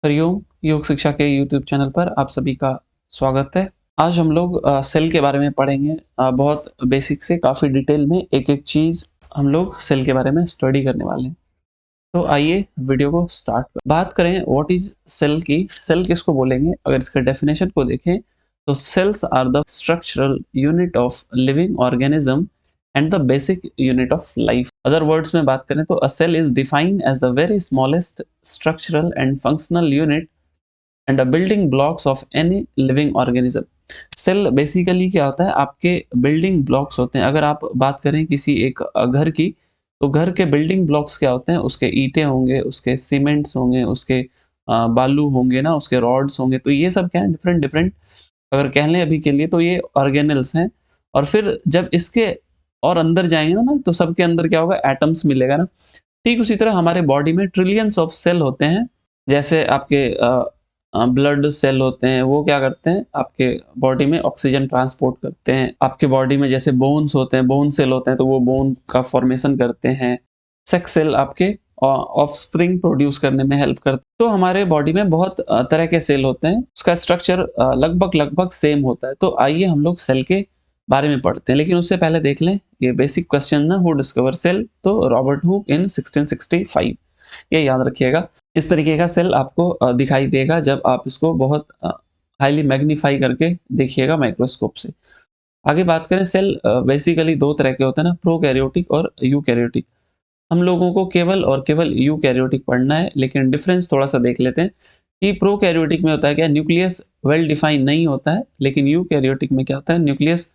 हरिओम योग शिक्षा के यूट्यूब चैनल पर आप सभी का स्वागत है। आज हम लोग सेल के बारे में पढ़ेंगे। बहुत बेसिक से काफ़ी डिटेल में एक-एक चीज़ हम लोग सेल के बारे में स्टडी करने वाले हैं। तो आइए वीडियो को स्टार्ट बात करें व्हाट इज़ सेल की। सेल किसको बोलेंगे? अगर इसके डेफिनेशन को देखें तो cells are the structural unit of living organism and the basic unit of life. Other words में बात करें तो a cell is defined as the very smallest structural and functional unit and the building blocks of any living organism. Cell basically क्या होता है? आपके building blocks होते हैं। अगर आप बात करें किसी एक घर की, तो घर के बिल्डिंग ब्लॉक्स क्या होते हैं? उसके ईंटें होंगे, उसके सीमेंट्स होंगे, उसके बालू होंगे ना, उसके रॉड्स होंगे। तो ये सब क्या है? डिफरेंट डिफरेंट अगर कह लें अभी के लिए तो ये ऑर्गेनल्स हैं। और फिर जब इसके और अंदर जाएंगे ना, तो सबके अंदर क्या होगा? एटम्स मिलेगा ना। ठीक उसी तरह हमारे बॉडी में ट्रिलियंस ऑफ सेल होते हैं। जैसे आपके ब्लड सेल होते हैं, वो क्या करते हैं? आपके बॉडी में ऑक्सीजन ट्रांसपोर्ट करते हैं। आपके बॉडी में जैसे बोन्स होते हैं, बोन सेल होते हैं, तो वो बोन का फॉर्मेशन करते हैं। सेक्स सेल आपके ऑफस्प्रिंग प्रोड्यूस करने में हेल्प करते हैं। तो हमारे बॉडी में बहुत तरह के सेल होते हैं। उसका स्ट्रक्चर लगभग लगभग सेम होता है। तो आइए हम लोग सेल के बारे में पढ़ते हैं, लेकिन उससे पहले देख लें ये बेसिक क्वेश्चन ना, हु डिस्कवर सेल? तो रॉबर्ट हुक इन 1665। ये याद रखिएगा। इस तरीके का सेल आपको दिखाई देगा जब आप इसको बहुत हाईली मैग्नीफाई करके देखिएगा माइक्रोस्कोप से। आगे बात करें, सेल बेसिकली दो तरह के होते हैं ना, प्रोकैरियोटिक और यूकैरियोटिक। हम लोगों को केवल और केवल यूकैरियोटिक पढ़ना है, लेकिन डिफरेंस थोड़ा सा देख लेते हैं कि प्रोकैरियोटिक में होता है क्या? न्यूक्लियस वेल डिफाइन नहीं होता है, लेकिन यूकैरियोटिक में क्या होता है? न्यूक्लियस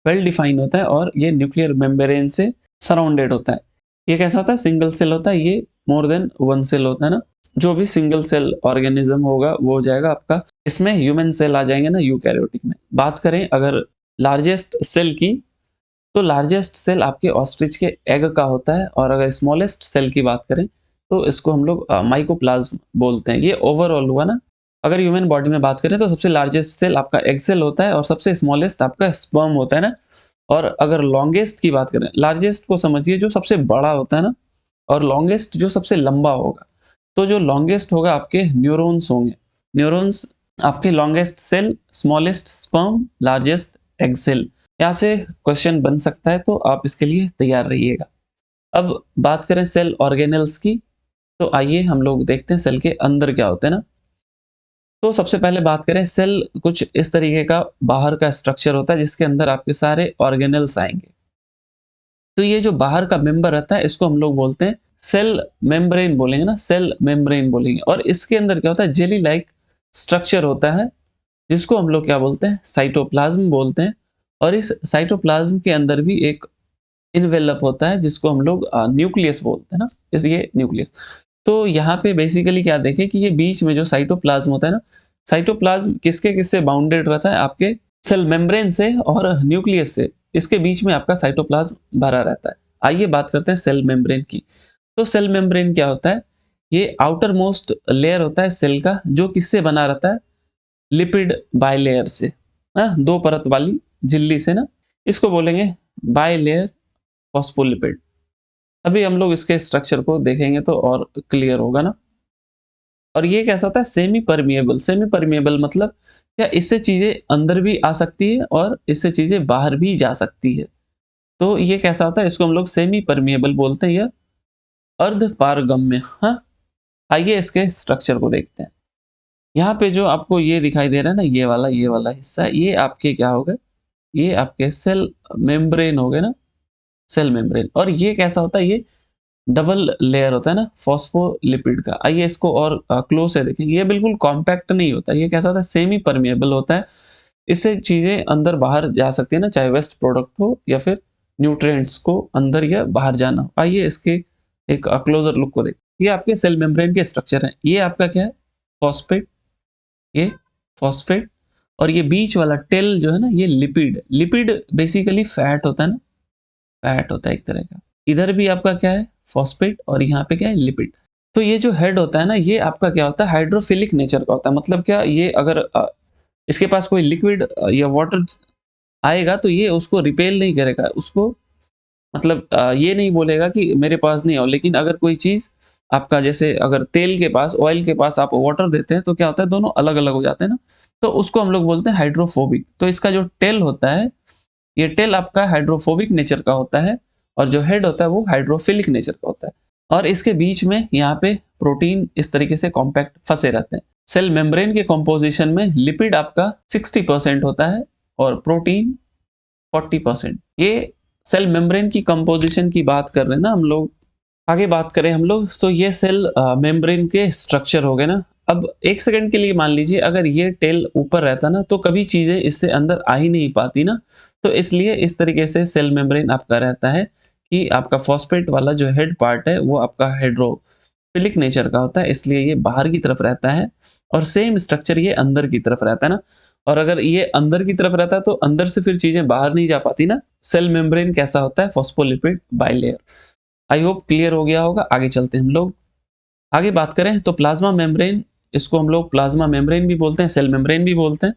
वेल डिफाइन होता है और ये न्यूक्लियर मेम्ब्रेन से सराउंडेड होता है। ये कैसा होता है? सिंगल सेल होता है। ये मोर देन वन सेल होता है ना। जो भी सिंगल सेल ऑर्गेनिज्म होगा वो हो जाएगा आपका। इसमें ह्यूमन सेल आ जाएंगे ना यूकैरियोटिक में। बात करें अगर लार्जेस्ट सेल की, तो लार्जेस्ट सेल आपके ऑस्ट्रिच के एग का होता है। और अगर स्मॉलेस्ट सेल की बात करें तो इसको हम लोग माइकोप्लाज्म बोलते हैं। ये ओवरऑल हुआ ना। अगर ह्यूमन बॉडी में बात करें तो सबसे लार्जेस्ट सेल आपका एग सेल होता है और सबसे स्मॉलेस्ट आपका स्पर्म होता है ना। और अगर लॉन्गेस्ट की बात करें, लार्जेस्ट को समझिए जो सबसे बड़ा होता है ना, और लॉन्गेस्ट जो सबसे लंबा होगा। तो जो लॉन्गेस्ट होगा आपके न्यूरॉन्स होंगे। न्यूरॉन्स आपके longest cell, smallest sperm, largest egg cell. यहाँ से क्वेश्चन बन सकता है, तो आप इसके लिए तैयार रहिएगा। अब बात करें सेल ऑर्गेनल्स की, तो आइए हम लोग देखते हैं सेल के अंदर क्या होते हैं ना। तो सबसे पहले बात करें, सेल कुछ इस तरीके का बाहर का स्ट्रक्चर होता है जिसके अंदर आपके सारे ऑर्गेनल्स आएंगे। तो ये जो बाहर का मेंबर रहता है इसको हम लोग बोलते हैं सेल मेम्ब्रेन बोलेंगे ना, सेल मेम्ब्रेन बोलेंगे। और इसके अंदर क्या होता है? जेली लाइक स्ट्रक्चर होता है जिसको हम लोग क्या बोलते हैं? साइटोप्लाज्म बोलते हैं। और इस साइटोप्लाज्म के अंदर भी एक इन्वेलप होता है जिसको हम लोग न्यूक्लियस बोलते हैं ना, इसलिए न्यूक्लियस। तो यहाँ पे बेसिकली क्या देखें कि ये बीच में जो साइटोप्लाज्म होता है ना, साइटोप्लाज्म किसके किससे बाउंडेड रहता है? आपके सेल मेम्ब्रेन से और न्यूक्लियस से। इसके बीच में आपका साइटोप्लाज्म भरा रहता है। आइए बात करते हैं सेल मेम्ब्रेन की। तो सेल मेम्ब्रेन क्या होता है? ये आउटर मोस्ट लेयर होता है सेल का, जो किससे बना रहता है? लिपिड बाइलेयर से। दो परत वाली झिल्ली से ना। इसको बोलेंगे बाइलेयर फॉस्फोलिपिड। अभी हम लोग इसके स्ट्रक्चर को देखेंगे तो और क्लियर होगा ना। और ये कैसा होता है? Semi permeable. सेमी परमिएबल मतलब क्या? इससे चीजें अंदर भी आ सकती है और इससे चीजें बाहर भी जा सकती है। तो ये कैसा होता है? इसको हम लोग सेमी परमिएबल बोलते हैं या अर्ध पारगम्य। हाँ, आइए इसके स्ट्रक्चर को देखते हैं। यहाँ पे जो आपको ये दिखाई दे रहा है ना, ये वाला हिस्सा, ये आपके क्या हो गए? ये आपके सेल मेम्ब्रेन हो गए ना, सेल मेम्ब्रेन। और ये कैसा होता है? ये डबल लेयर होता है ना फॉस्फोलिपिड का। आइए इसको और क्लोज से देखेंगे। ये बिल्कुल कॉम्पैक्ट नहीं होता, ये कैसा होता है? सेमी परमिएबल होता है। इससे चीजें अंदर बाहर जा सकती है ना, चाहे वेस्ट प्रोडक्ट हो या फिर न्यूट्रिएंट्स को अंदर या बाहर जाना हो। आइए इसके एक क्लोजर लुक को देखें। ये आपके सेल मेम्ब्रेन के स्ट्रक्चर हैं। ये आपका क्या है? फॉस्फेट, ये फॉस्फेट। और ये बीच वाला टेल जो है ना, ये लिपिड। लिपिड बेसिकली फैट होता है ना, फैट होता है एक तरह का। इधर भी आपका क्या है? फॉस्फेट। और यहाँ पे क्या है? लिपिड। तो ये जो हेड होता है ना, ये आपका क्या होता है? हाइड्रोफिलिक नेचर का होता है। मतलब क्या? ये अगर इसके पास कोई लिक्विड या वाटर आएगा तो ये उसको रिपेल नहीं करेगा। उसको मतलब ये नहीं बोलेगा कि मेरे पास नहीं आओ, लेकिन अगर कोई चीज आपका जैसे अगर तेल के पास, ऑयल के पास आप वाटर देते हैं तो क्या होता है, दोनों अलग-अलग हो जाते हैं ना, तो उसको हम लोग बोलते हैं हाइड्रोफोबिक। तो इसका जो टेल होता है, ये टेल आपका हाइड्रोफोबिक नेचर का होता है और जो हेड होता है वो हाइड्रोफिलिक नेचर का होता है। और इसके बीच में यहाँ पे प्रोटीन इस तरीके से कॉम्पैक्ट फंसे रहते हैं। सेल मेम्ब्रेन के कंपोजिशन में लिपिड आपका 60% होता है और प्रोटीन 40%। ये सेल मेम्ब्रेन की कंपोजिशन की बात कर रहे हैं ना हम लोग। आगे बात करें हम लोग तो ये सेल मेम्ब्रेन के स्ट्रक्चर हो गए ना। अब एक सेकंड के लिए मान लीजिए अगर ये टेल ऊपर रहता ना तो कभी चीजें इससे अंदर आ ही नहीं पाती ना। तो इसलिए इस तरीके से सेल मेम्ब्रेन आपका रहता है कि आपका फॉस्फेट वाला जो हेड पार्ट है वो आपका हाइड्रोफिलिक नेचर का होता है, इसलिए ये बाहर की तरफ रहता है और सेम स्ट्रक्चर ये अंदर की तरफ रहता है ना। और अगर ये अंदर की तरफ रहता है तो अंदर से फिर चीजें बाहर नहीं जा पाती ना। सेल मेम्ब्रेन कैसा होता है, phospholipid bilayer. I hope clear हो गया होगा। आगे चलते हैं हम लोग। आगे बात करें तो प्लाज्मा मेम्ब्रेन, इसको हम लोग प्लाज्मा मेम्ब्रेन भी बोलते हैं, सेल मेम्ब्रेन भी बोलते हैं।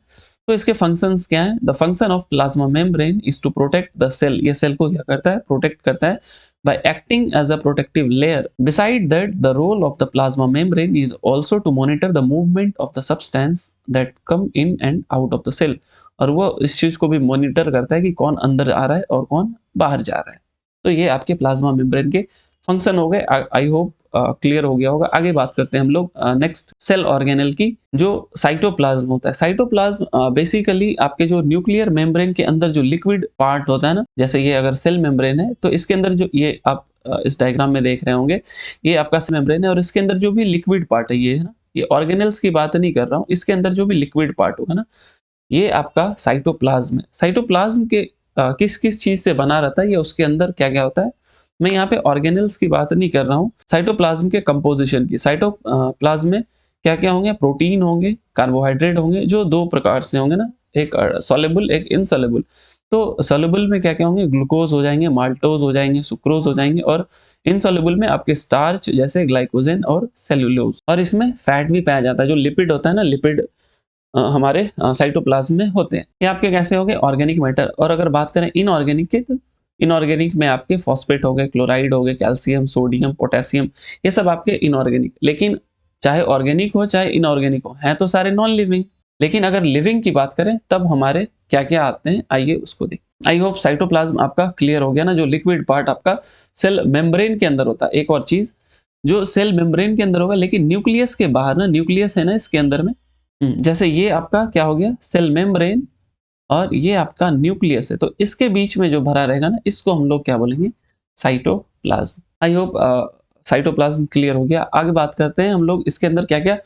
तो इसके फंक्शंस क्या हैं? The function of plasma membrane is to protect the cell. ये सेल को क्या करता है? प्रोटेक्ट करता है by acting as a protective layer. Beside that the role of the plasma membrane is also to monitor the movement of the substance that come in and out of the cell. और वो इस चीज को भी monitor करता है कि कौन अंदर आ रहा है और कौन बाहर जा रहा है। तो ये आपके प्लाज्मा मेम्ब्रेन के फंक्शन हो गए। आई होप क्लियर हो गया होगा। आगे बात करते हैं हम लोग नेक्स्ट सेल ऑर्गेनेल की, जो साइटोप्लाज्म होता है। साइटोप्लाज्म बेसिकली आपके जो न्यूक्लियर मेम्ब्रेन के अंदर जो लिक्विड पार्ट होता है ना, जैसे ये अगर सेल मेम्ब्रेन है तो इसके अंदर जो ये आप इस डायग्राम में देख रहे होंगे, ये आपका सेल मेम्ब्रेन है और इसके अंदर जो भी लिक्विड पार्ट है ये है ना, ये ऑर्गेनेल्स की बात नहीं कर रहा हूँ, इसके अंदर जो भी लिक्विड पार्ट होगा ना, ये आपका साइटोप्लाज्म है। साइटोप्लाज्म के किस किस चीज से बना रहता है, ये उसके अंदर क्या क्या होता है, मैं यहाँ पे ऑर्गेनल्स की बात नहीं कर रहा हूँ, साइटोप्लाज्म के कंपोजिशन की। साइटोप्लाज्म में क्या क्या होंगे? प्रोटीन होंगे, कार्बोहाइड्रेट होंगे, जो दो प्रकार से होंगे ना, एक सॉल्युबल एक इनसॉल्युबल। तो सॉल्युबल में क्या क्या होंगे? ग्लूकोज हो जाएंगे, माल्टोज हो जाएंगे, सुक्रोज हो जाएंगे, और इनसॉल्युबल में आपके स्टार्च जैसे ग्लाइकोजन और सेल्यूलोज। और इसमें फैट भी पाया जाता है। जो लिपिड होता है ना, लिपिड हमारे साइटोप्लाज्म में होते हैं। ये आपके कैसे हो गए? Organic matter. और अगर बात करें इनऑर्गेनिक के, तो इनऑर्गेनिक में आपके फॉस्फेट हो गए, क्लोराइड हो गए, कैल्शियम, सोडियम, पोटेशियम, ये सब आपके इनऑर्गेनिक। लेकिन चाहे ऑर्गेनिक हो चाहे इनऑर्गेनिक हो, हैं तो सारे नॉन लिविंग। लेकिन अगर लिविंग की बात करें तब हमारे क्या क्या आते हैं, आइए उसको देखें। आई होप साइटोप्लाज्म आपका क्लियर हो गया ना, जो लिक्विड पार्ट आपका सेल मेम्ब्रेन के अंदर होता है। एक और चीज, जो सेल मेम्ब्रेन के अंदर होगा लेकिन न्यूक्लियस के बाहर ना, न्यूक्लियस है ना इसके अंदर में, जैसे ये आपका क्या हो गया? सेल मेम्ब्रेन, और ये आपका न्यूक्लियस है, तो इसके बीच में जो भरा रहेगा ना, इसको हम लोग क्या बोलेंगे? Cytoplasm. I hope cytoplasm clear हो गया। आगे बात करते हैं हम लोग इसके अंदर क्या क्या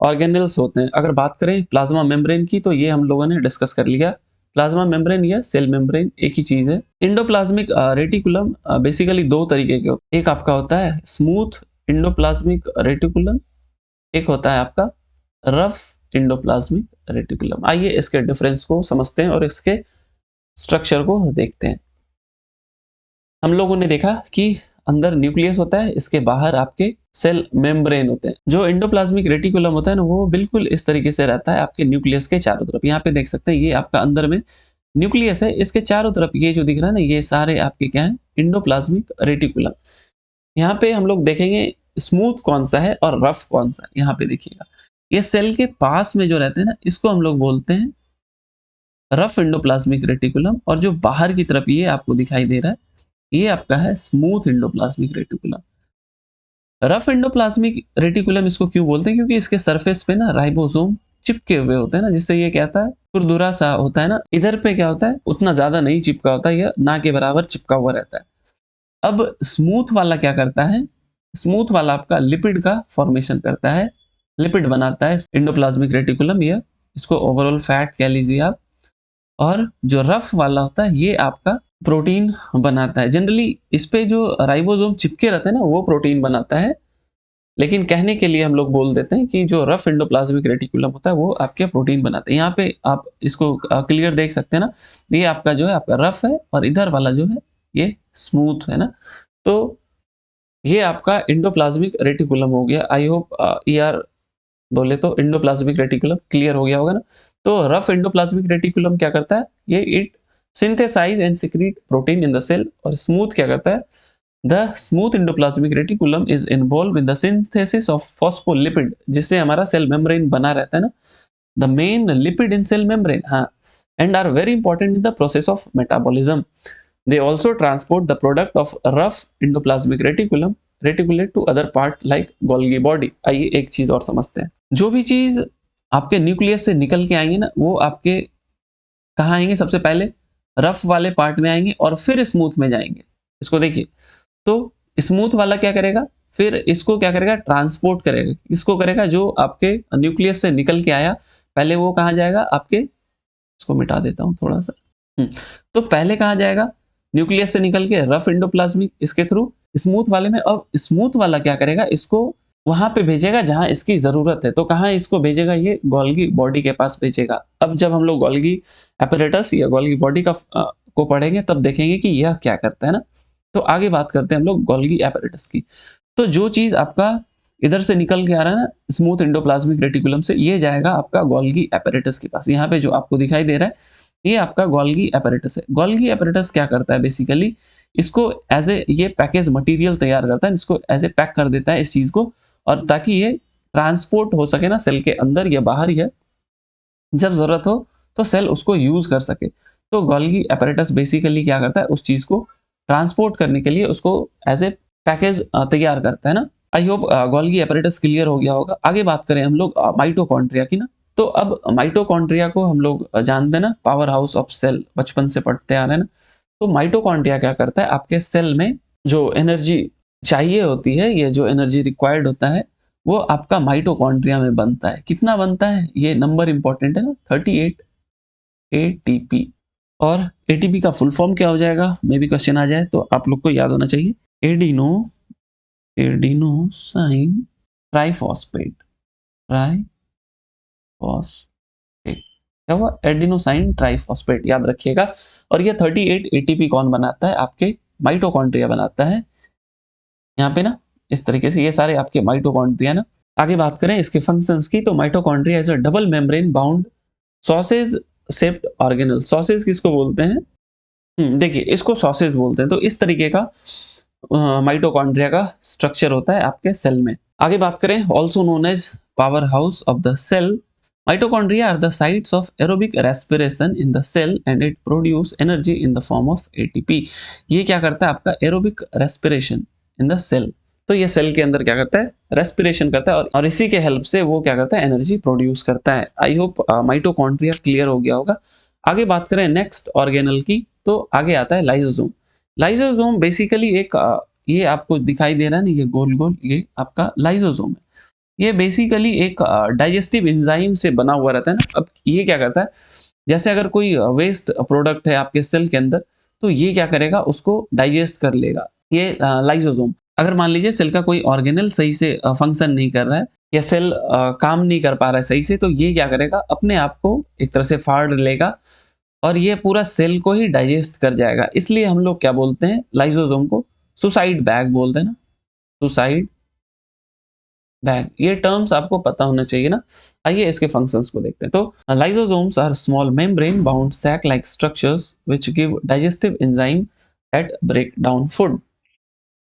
ऑर्गेनल्स होते हैं। अगर बात करें प्लाज्मा मेम्ब्रेन की, तो ये हम लोगों ने डिस्कस कर लिया। प्लाज्मा मेम्ब्रेन या सेल मेम्ब्रेन एक ही चीज है। इंडोप्लाज्मिक रेटिकुलम बेसिकली दो तरीके के होते हैं। एक आपका होता है स्मूथ इंडोप्लाज्मिक रेटिकुलम, एक होता है आपका रफ इंडोप्लाज्मिक रेटिकुलम। आइए इसके डिफरेंस को समझते हैं और इसके स्ट्रक्चर को देखते हैं। हम लोगों ने देखा कि अंदर न्यूक्लियस होता है, इसके बाहर आपके सेल मेम्ब्रेन होते हैं। जो इंडोप्लाज्मिक रेटिकुलम होता है ना, वो बिल्कुल इस तरीके से रहता है आपके न्यूक्लियस के चारों तरफ। यहाँ पे देख सकते हैं, ये आपका अंदर में न्यूक्लियस है, इसके चारों तरफ ये जो दिख रहा है ना, ये सारे आपके क्या है? Endoplasmic reticulum. यहाँ पे हम लोग देखेंगे स्मूथ कौन सा है और रफ कौन सा है। यहाँ पे देखिएगा, ये सेल के पास में जो रहते हैं ना, इसको हम लोग बोलते हैं रफ इंडोप्लाज्मिक रेटिकुलम, और जो बाहर की तरफ ये आपको दिखाई दे रहा है, ये आपका है smooth endoplasmic reticulum. Rough endoplasmic reticulum इसको क्यों बोलते हैं? क्योंकि इसके सरफेस पे ना राइबोसोम चिपके हुए होते हैं ना, जिससे ये कहता है खुरदुरा सा होता है ना। इधर पे क्या होता है? उतना ज्यादा नहीं चिपका होता, यह ना के बराबर चिपका हुआ रहता है। अब स्मूथ वाला क्या करता है? स्मूथ वाला आपका लिपिड का फॉर्मेशन करता है, लिपिड बनाता है इंडोप्लाज्मिक रेटिकुलम, ये इसको ओवरऑल फैट कह लीजिए आप। और जो रफ वाला होता है, ये आपका प्रोटीन बनाता है। जनरली इस पे जो राइबोसोम चिपके रहते हैं ना, वो प्रोटीन बनाता है। लेकिन कहने के लिए हम लोग बोल देते हैं कि जो रफ इंडोप्लाज्मिक रेटिकुलम होता है, वो आपके प्रोटीन बनाते हैं। यहाँ पे आप इसको क्लियर देख सकते हैं ना, ये आपका जो है आपका रफ है, और इधर वाला जो है ये स्मूथ है ना। तो ये आपका इंडोप्लाज्मिक रेटिकुलम हो गया। आई होप ईआर बोले तो इंडोप्लाज्मिक रेटिकुलम क्लियर हो गया होगा ना। तो रफ इंडोप्लाज्मिक रेटिकुलम क्या करता है? ये it synthesize and secrete protein in the cell. और स्मूथ क्या करता है? The smooth endoplasmic reticulum is involve in the synthesis of phospholipid, जिससे हमारा सेल मेम्ब्रेन बना रहता है ना, the main lipid in cell membrane, हाँ, and are very important in the process of metabolism. They also transport the product of rough endoplasmic reticulum reticulate to other part like Golgi body. आइए एक चीज और समझते हैं, जो भी चीज आपके न्यूक्लियस से निकल के आएंगे ना, वो आपके कहाँ आएंगे, सबसे पहले रफ वाले पार्ट में आएंगे और फिर स्मूथ में जाएंगे। इसको देखिए, तो स्मूथ वाला क्या करेगा, फिर इसको क्या करेगा, ट्रांसपोर्ट करेगा। इसको करेगा जो आपके न्यूक्लियस से निकल के आया, पहले वो कहाँ जाएगा आपके, इसको मिटा देता हूं थोड़ा सा। तो पहले कहाँ जाएगा, न्यूक्लियस से निकल के रफ एंडोप्लाज्मिक, इसके थ्रू स्मूथ वाले में। अब स्मूथ वाला क्या करेगा, इसको वहां पे भेजेगा जहां इसकी जरूरत है। तो कहाँ इसको भेजेगा, ये गोल्गी बॉडी के पास भेजेगा। अब जब हम लोग गोल्गी एपरेटस या गोल्गी बॉडी का को पढ़ेंगे तब देखेंगे कि यह क्या करता है ना। तो आगे बात करते हैं हम लोग गोल्गी एपरेटस की। तो जो चीज आपका इधर से निकल के आ रहा है ना, स्मूथ एंडोप्लाज्मिक रेटिकुलम से, ये जाएगा आपका गोल्गी एपरेटस के पास। यहाँ पे जो आपको दिखाई दे रहा है ये आपका गोल्गी एपरेटस है। गोल्गी एपरेटस क्या करता है, बेसिकली इसको एज ए ये पैकेज मटेरियल तैयार करता है, इसको एज ए पैक कर देता है इस चीज को, और ताकि ये ट्रांसपोर्ट हो सके ना सेल के अंदर या बाहर, या जब जरूरत हो तो सेल उसको यूज कर सके। तो गोल्गी एपरेटस बेसिकली क्या करता है, उस चीज को ट्रांसपोर्ट करने के लिए उसको एज ए पैकेज तैयार करता है ना। I hope Golgi apparatus clear हो गया होगा। आगे बात करें हम लोग माइटोकॉन्ड्रिया की ना। तो अब माइटोकॉन्ड्रिया को हम लोग जानते हैं ना, पावर हाउस ऑफ सेल, बचपन से पढ़ते आ रहे हैं ना। तो माइटोकॉन्ड्रिया क्या करता है, आपके सेल में जो एनर्जी चाहिए होती है, ये जो एनर्जी रिक्वायर्ड होता है, वो आपका माइटोकॉन्ड्रिया में बनता है। कितना बनता है, ये नंबर इंपॉर्टेंट है ना, 38 एटीपी। और एटीपी का फुल फॉर्म क्या हो जाएगा, मे भी क्वेश्चन आ जाए तो आप लोग को याद होना चाहिए, एडिनोसाइन ट्राइफॉस्फेट। क्या हुआ, एडिनोसाइन ट्राइफॉस्फेट, याद रखिएगा। और ये 38 एटीपी कौन बनाता है, आपके माइटोकॉन्ड्रिया बनाता है। यहाँ पे ना इस तरीके से ये सारे आपके माइटोकॉन्ड्रिया ना। आगे बात करें इसके फंक्शंस की, तो mitochondria is a double membrane bound sausage shaped organelle. Sausage किसको बोलते हैं, देखिए इसको सॉसेज बोलते हैं। तो इस तरीके का माइटोकॉन्ड्रिया का स्ट्रक्चर होता है आपके सेल में। आगे बात करें, also known as power house of the cell, mitochondria are the sites of aerobic respiration in the cell and it produce energy in the form of ATP। ये क्या करता है आपका aerobic respiration in the cell। तो ये cell के अंदर क्या करता है, रेस्पिरेशन करता है, और इसी के हेल्प से वो क्या करता है, एनर्जी प्रोड्यूस करता है। आई होप माइटोकॉन्ड्रिया क्लियर हो गया होगा। आगे बात करें नेक्स्ट ऑर्गेनल की, तो आगे आता है लाइसोसोम। लाइसोसोम बेसिकली एक ये आपको दिखाई दे रहा है ना, ये गोल गोल, ये आपका लाइसोसोम है। ये बेसिकली एक डाइजेस्टिव एंजाइम से बना हुआ रहता है ना। अब ये क्या करता है, जैसे अगर कोई वेस्ट प्रोडक्ट है आपके सेल के अंदर, तो ये क्या करेगा, उसको डाइजेस्ट कर लेगा, ये लाइसोसोम। अगर मान लीजिए सेल का कोई ऑर्गेनल सही से फंक्शन नहीं कर रहा है, या सेल काम नहीं कर पा रहा है सही से, तो ये क्या करेगा, अपने आप को एक तरह से फाड़ लेगा और ये पूरा सेल को ही डाइजेस्ट कर जाएगा। इसलिए हम लोग क्या बोलते हैं, लाइसोसोम को सुसाइड बैग बोलते हैं ना, सुसाइड बैग। ये टर्म्स आपको पता होना चाहिए ना। आइए इसके फंक्शंस को देखते हैं। तो lysosomes are small membrane bound sac like structures which give digestive enzyme that break down food.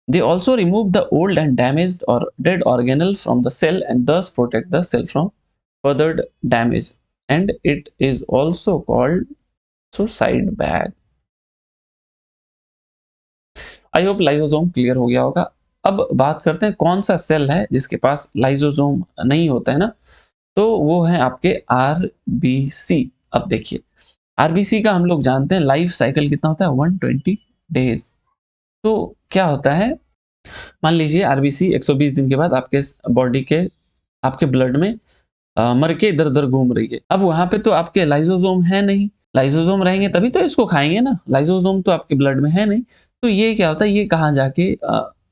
They also remove the old and damaged or dead organelle from the cell and thus protect the cell from further damage. And it is also called suicide bag. I hope lysosome clear हो गया होगा। अब बात करते हैं कौन सा cell है जिसके पास लाइसोसोम नहीं होता है ना, तो वो है आपके आरबीसी। अब देखिए आरबीसी का हम लोग जानते हैं लाइफ साइकिल कितना होता है, 120 डेज। तो क्या होता है, मान लीजिए आरबीसी 120 दिन के बाद आपके बॉडी के, आपके ब्लड में मर के इधर उधर घूम रही है। अब वहां पे तो आपके लाइसोसोम है नहीं, लाइसोसोम रहेंगे तभी तो इसको खाएंगे ना, लाइसोसोम तो आपके ब्लड में है नहीं। तो ये क्या होता है, ये कहाँ जाके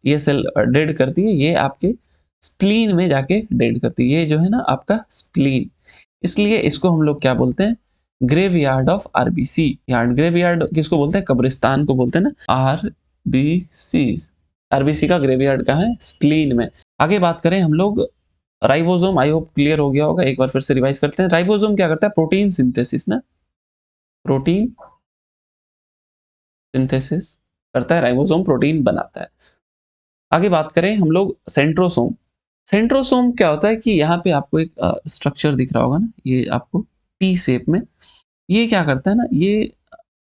ये सेल डेड करती है, ये आपके स्प्लीन में जाके डेड करती है। ये जो है ना आपका स्प्लीन, इसलिए इसको हम लोग क्या बोलते हैं, graveyard of RBC. Yard, graveyard किसको बोलते हैं, कब्रिस्तान को बोलते हैं ना, आरबीसी। आरबीसी का ग्रेवयार्ड कहाँ है, स्प्लीन में। आगे बात करें हम लोग राइबोसोम, आई होप क्लियर हो गया होगा, एक बार फिर से रिवाइज करते हैं। राइबोसोम क्या करता है, प्रोटीन सिंथेसिस ना, प्रोटीन सिंथेसिस करता है राइबोसोम, प्रोटीन बनाता है। आगे बात करें हम लोग सेंट्रोसोम। सेंट्रोसोम क्या होता है कि यहाँ पे आपको एक स्ट्रक्चर दिख रहा होगा ना, ये आपको टी शेप में। ये क्या करता है ना, ये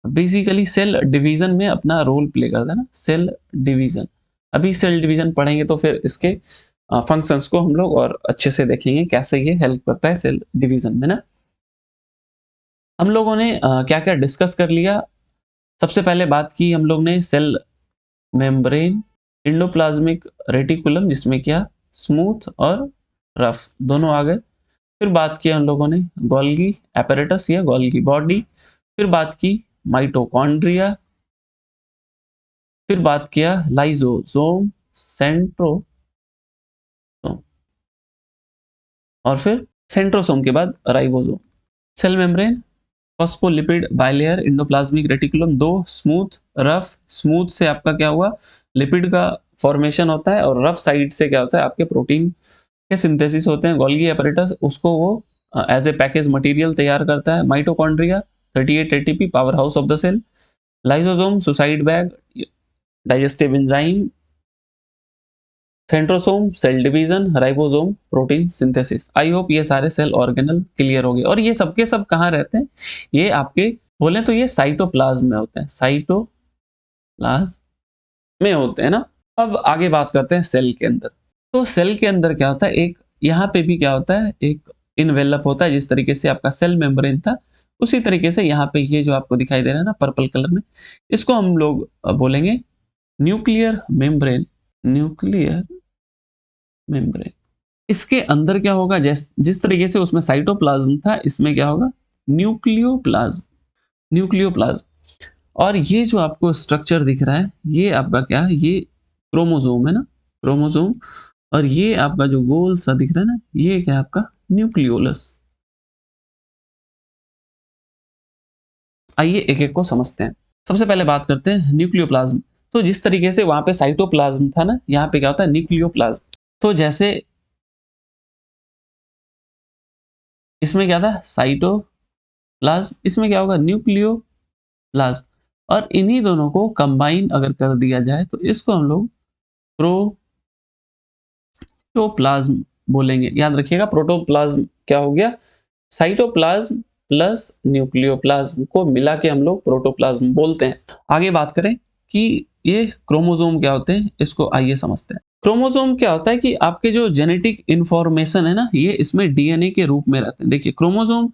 बेसिकली सेल डिवीजन में अपना रोल प्ले करता है ना, सेल डिवीजन। अभी सेल डिवीजन पढ़ेंगे तो फिर इसके फंक्शंस को हम लोग और अच्छे से देखेंगे कैसे ये हेल्प करता है सेल डिवीजन में ना। हम लोगों ने क्या क्या डिस्कस कर लिया। सबसे पहले बात की हम लोग ने सेल मेम्ब्रेन, एंडोप्लाज्मिक रेटिकुलम जिसमें क्या स्मूथ और रफ दोनों आ गए। फिर बात किया हम लोगों ने गोल्गी एपरेटस या गोल्गी बॉडी। फिर बात की माइटोकॉन्ड्रिया। फिर बात किया लाइजोसोम, सेंट्रोसोम, और फिर सेंट्रोसोम के बाद ribosome. Cell membrane, phospholipid bilayer, endoplasmic reticulum, दो स्मूथ रफ। स्मूथ से आपका क्या हुआ, लिपिड का फॉर्मेशन होता है, और रफ साइड से क्या होता है, आपके प्रोटीन के सिंथेसिस होते हैं। गोल्गी एपरेटस उसको वो एज ए पैकेज मटेरियल तैयार करता है। Mitochondria 38 ATP power house of the cell. Lysosome suicide bag, digestive enzyme. Centrosome cell division, ribosome protein synthesis. I hope ये सारे सेल ऑर्गेनल क्लियर हो गए। और ये सबके सब कहाँ रहते हैं, ये आपके बोले तो ये साइटोप्लाज्म में होते हैं, साइटोप्लाज्म में होते हैं ना। अब आगे बात करते हैं सेल के अंदर। तो सेल के अंदर क्या होता है, एक यहाँ पे भी क्या होता है, एक इनवेलप होता है। जिस तरीके से आपका सेल मेम्ब्रेन था, उसी तरीके से यहाँ पे ये जो आपको दिखाई दे रहा है ना पर्पल कलर में, इसको हम लोग बोलेंगे न्यूक्लियर मेम्ब्रेन। Nuclear membrane. इसके अंदर क्या होगा, जिस तरीके से उसमें साइटोप्लाज्म था, इसमें क्या होगा न्यूक्लियोप्लाज्म। न्यूक्लियोप्लाज्म। और ये जो आपको स्ट्रक्चर दिख रहा है, ये आपका क्या है, ये क्रोमोसोम है ना, क्रोमोसोम। और ये आपका जो गोल सा दिख रहा है ना, ये क्या है आपका न्यूक्लियोलस। आइए एक एक को समझते हैं। सबसे पहले बात करते हैं न्यूक्लियोप्लाज्म। तो जिस तरीके से वहां पे साइटोप्लाज्म था ना, यहाँ पे क्या होता है न्यूक्लियोप्लाज्म। तो जैसे इसमें क्या था साइटोप्लाज्म, इसमें क्या होगा न्यूक्लियोप्लाज्म। और इन्हीं दोनों को कंबाइन अगर कर दिया जाए तो इसको हम लोग प्रोटोप्लाज्म बोलेंगे। याद रखिएगा प्रोटोप्लाज्म क्या हो गया, साइटोप्लाज्म प्लस न्यूक्लियोप्लाज्म को मिला के हम लोग प्रोटोप्लाज्म बोलते हैं। आगे बात करें कि ये क्रोमोसोम क्या होते हैं, इसको आइए समझते हैं। क्रोमोसोम क्या होता है कि आपके जो जेनेटिक इंफॉर्मेशन है ना, ये इसमें डीएनए के रूप में रहते हैं। देखिए क्रोमोसोम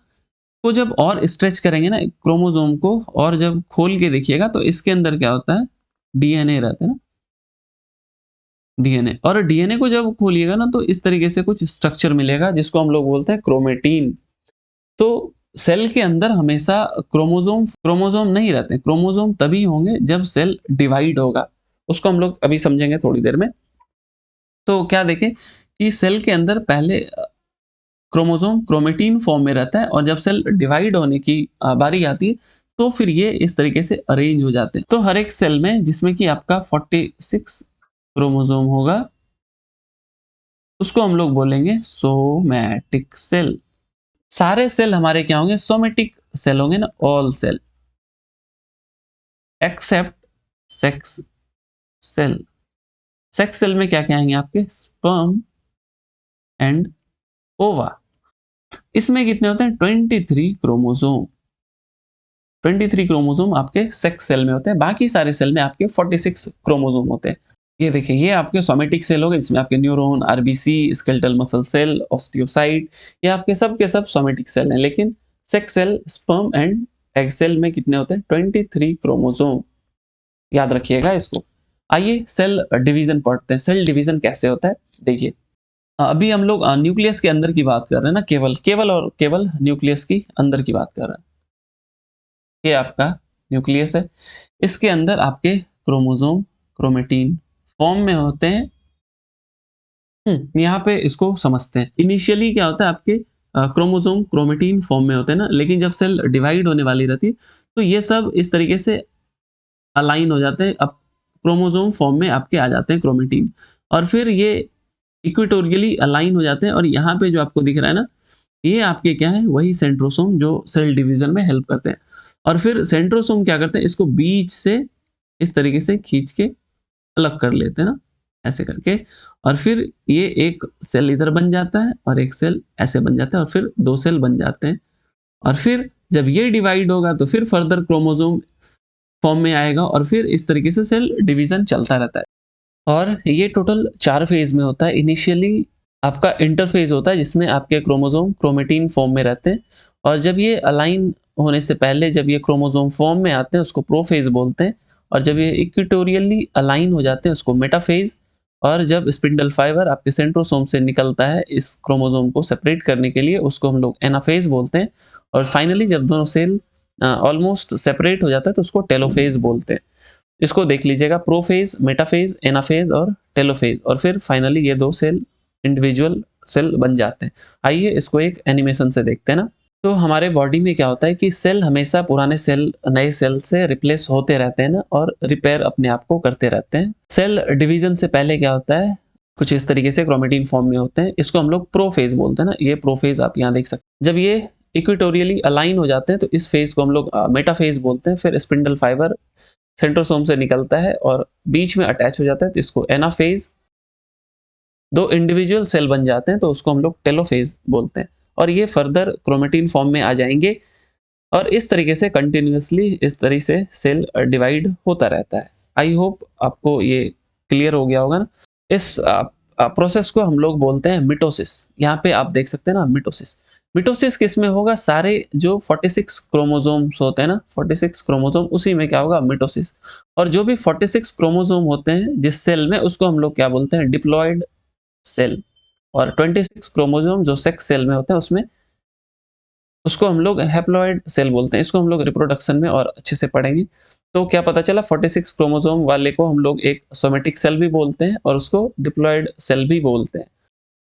को जब और स्ट्रेच करेंगे ना क्रोमोसोम को, और जब खोल के देखिएगा तो इसके अंदर क्या होता है डीएनए रहता है ना, डीएनए। और डीएनए को जब खोलिएगा ना तो इस तरीके से कुछ स्ट्रक्चर मिलेगा जिसको हम लोग बोलते हैं क्रोमेटीन। तो सेल के अंदर हमेशा क्रोमोसोम क्रोमोसोम नहीं रहते हैं। क्रोमोसोम तभी होंगे जब सेल डिवाइड होगा, उसको हम लोग अभी समझेंगे थोड़ी देर में। तो क्या देखें कि सेल के अंदर पहले क्रोमोसोम क्रोमेटीन फॉर्म में रहता है, और जब सेल डिवाइड होने की बारी आती है तो फिर ये इस तरीके से अरेंज हो जाते हैं। तो हर एक सेल में जिसमें कि आपका 46 क्रोमोसोम होगा, उसको हम लोग बोलेंगे सोमैटिक सेल। सारे सेल हमारे क्या होंगे सोमेटिक सेल होंगे ना, all cell except sex cell. Sex cell में क्या क्या आएंगे आपके स्पर्म एंड ओवा। इसमें कितने होते हैं 23 क्रोमोसोम। 23 क्रोमोसोम आपके सेक्स सेल में होते हैं, बाकी सारे सेल में आपके 46 क्रोमोसोम होते हैं। ये देखिए ये आपके सोमेटिक सेल हो गए, जिसमें आपके neuron, RBC, skeletal muscle cell, osteocyte, ये आपके सब के सब सोमेटिक सेल हैं। लेकिन sex cell, sperm and egg cell में कितने होते हैं 23 क्रोमोसोम। याद रखिएगा इसको। आइए सेल डिवीजन पढ़ते हैं। सेल डिवीजन कैसे होता है देखिए। अभी हम लोग न्यूक्लियस के अंदर की बात कर रहे हैं ना, केवल केवल और केवल न्यूक्लियस की अंदर की बात कर रहे हैं। ये आपका न्यूक्लियस है, इसके अंदर आपके क्रोमोसोम क्रोमेटीन फॉर्म में होते हैं। यहाँ पे इसको समझते हैं। इनिशियली क्या होता है आपके क्रोमोसोम क्रोमेटीन फॉर्म में होते हैं ना, लेकिन जब सेल डिवाइड होने वाली रहती है तो ये सब इस तरीके से अलाइन हो जाते हैं, अब क्रोमोसोम फॉर्म में आपके आ जाते हैं क्रोमेटीन। और फिर ये इक्वेटोरियली अलाइन हो जाते हैं, और यहाँ पे जो आपको दिख रहा है ना, ये आपके क्या है वही सेंट्रोसोम जो सेल डिवीजन में हेल्प करते हैं। और फिर सेंट्रोसोम क्या करते हैं, इसको बीच से इस तरीके से खींच के अलग कर लेते हैं ना, ऐसे करके, और फिर ये एक सेल इधर बन जाता है और एक सेल ऐसे बन जाता है और फिर 2 सेल बन जाते हैं। और फिर जब ये डिवाइड होगा तो फिर फर्दर क्रोमोसोम फॉर्म में आएगा और फिर इस तरीके से सेल डिवीजन चलता रहता है। और ये टोटल 4 फेज में होता है। इनिशियली आपका इंटरफेज होता है जिसमें आपके क्रोमोसोम क्रोमेटिन फॉर्म में रहते हैं, और जब ये अलाइन होने से पहले जब ये क्रोमोसोम फॉर्म में आते हैं उसको प्रोफेज बोलते हैं, और जब ये इक्वेटोरियली अलाइन हो जाते हैं उसको मेटाफेज, और जब स्पिंडल फाइबर आपके सेंट्रोसोम से निकलता है इस क्रोमोसोम को सेपरेट करने के लिए उसको हम लोग एनाफेज बोलते हैं, और फाइनली जब दोनों सेल ऑलमोस्ट सेपरेट हो जाता है तो उसको टेलोफेज बोलते हैं। इसको देख लीजिएगा, प्रोफेज, मेटाफेज, एनाफेज और टेलोफेज, और फिर फाइनली ये 2 सेल इंडिविजुअल सेल बन जाते हैं। आइए इसको एक एनिमेशन से देखते हैं ना। तो हमारे बॉडी में क्या होता है कि सेल हमेशा पुराने सेल नए सेल से रिप्लेस होते रहते हैं ना, और रिपेयर अपने आप को करते रहते हैं। सेल डिवीजन से पहले क्या होता है, कुछ इस तरीके से क्रोमेटिन फॉर्म में होते हैं, इसको हम लोग प्रोफेज बोलते हैं ना। ये प्रोफेज आप यहाँ देख सकते हैं। जब ये इक्वेटोरियली अलाइन हो जाते हैं तो इस फेज को हम लोग मेटाफेज बोलते हैं। फिर स्पिंडल फाइबर सेंट्रोसोम से निकलता है और बीच में अटैच हो जाता है तो इसको एनाफेज, 2 इंडिविजुअल सेल बन जाते हैं तो उसको हम लोग टेलोफेज बोलते हैं, और ये फर्दर क्रोमेटिन फॉर्म में आ जाएंगे, और इस तरीके से कंटिन्यूअसली इस तरीके से सेल डिवाइड होता रहता है। आई होप आपको ये क्लियर हो गया होगा ना। इस प्रोसेस को हम लोग बोलते हैं मिटोसिस। यहाँ पे आप देख सकते हैं ना, मिटोसिस। मिटोसिस किस में होगा, सारे जो 46 क्रोमोसोम्स होते हैं ना, 46 क्रोमोसोम, उसी में क्या होगा, मिटोसिस। और जो भी 46 क्रोमोसोम होते हैं जिस सेल में, उसको हम लोग क्या बोलते हैं, डिप्लॉयड सेल। और 26 क्रोमोसोम जो सेक्स सेल में होते हैं उसमें, उसको हम लोग हैप्लॉइड सेल बोलते हैं। इसको हम लोग रिप्रोडक्शन में और अच्छे से पढ़ेंगे। तो क्या पता चला, 46 क्रोमोसोम वाले को हम लोग एक सोमेटिक सेल भी बोलते हैं और उसको डिप्लॉयड सेल भी बोलते हैं।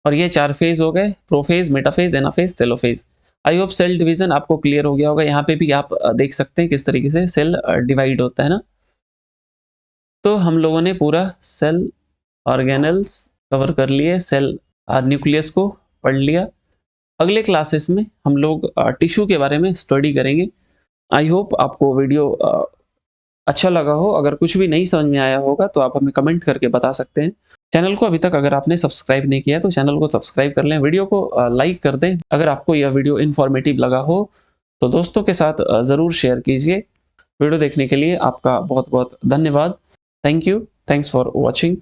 और ये 4 फेज हो गए, prophase, metaphase, anaphase, telophase. I hope cell division आपको क्लियर हो गया होगा। यहाँ पे भी आप देख सकते हैं किस तरीके से सेल डिवाइड होता है ना। तो हम लोगों ने पूरा सेल ऑर्गेनल्स कवर कर लिए, सेल न्यूक्लियस को पढ़ लिया। अगले क्लासेस में हम लोग टिश्यू के बारे में स्टडी करेंगे। आई होप आपको वीडियो अच्छा लगा हो। अगर कुछ भी नहीं समझ में आया होगा तो आप हमें कमेंट करके बता सकते हैं। चैनल को अभी तक अगर आपने सब्सक्राइब नहीं किया तो चैनल को सब्सक्राइब कर लें, वीडियो को लाइक कर दें। अगर आपको यह वीडियो इन्फॉर्मेटिव लगा हो तो दोस्तों के साथ ज़रूर शेयर कीजिए। वीडियो देखने के लिए आपका बहुत बहुत धन्यवाद। Thank you, thanks for watching.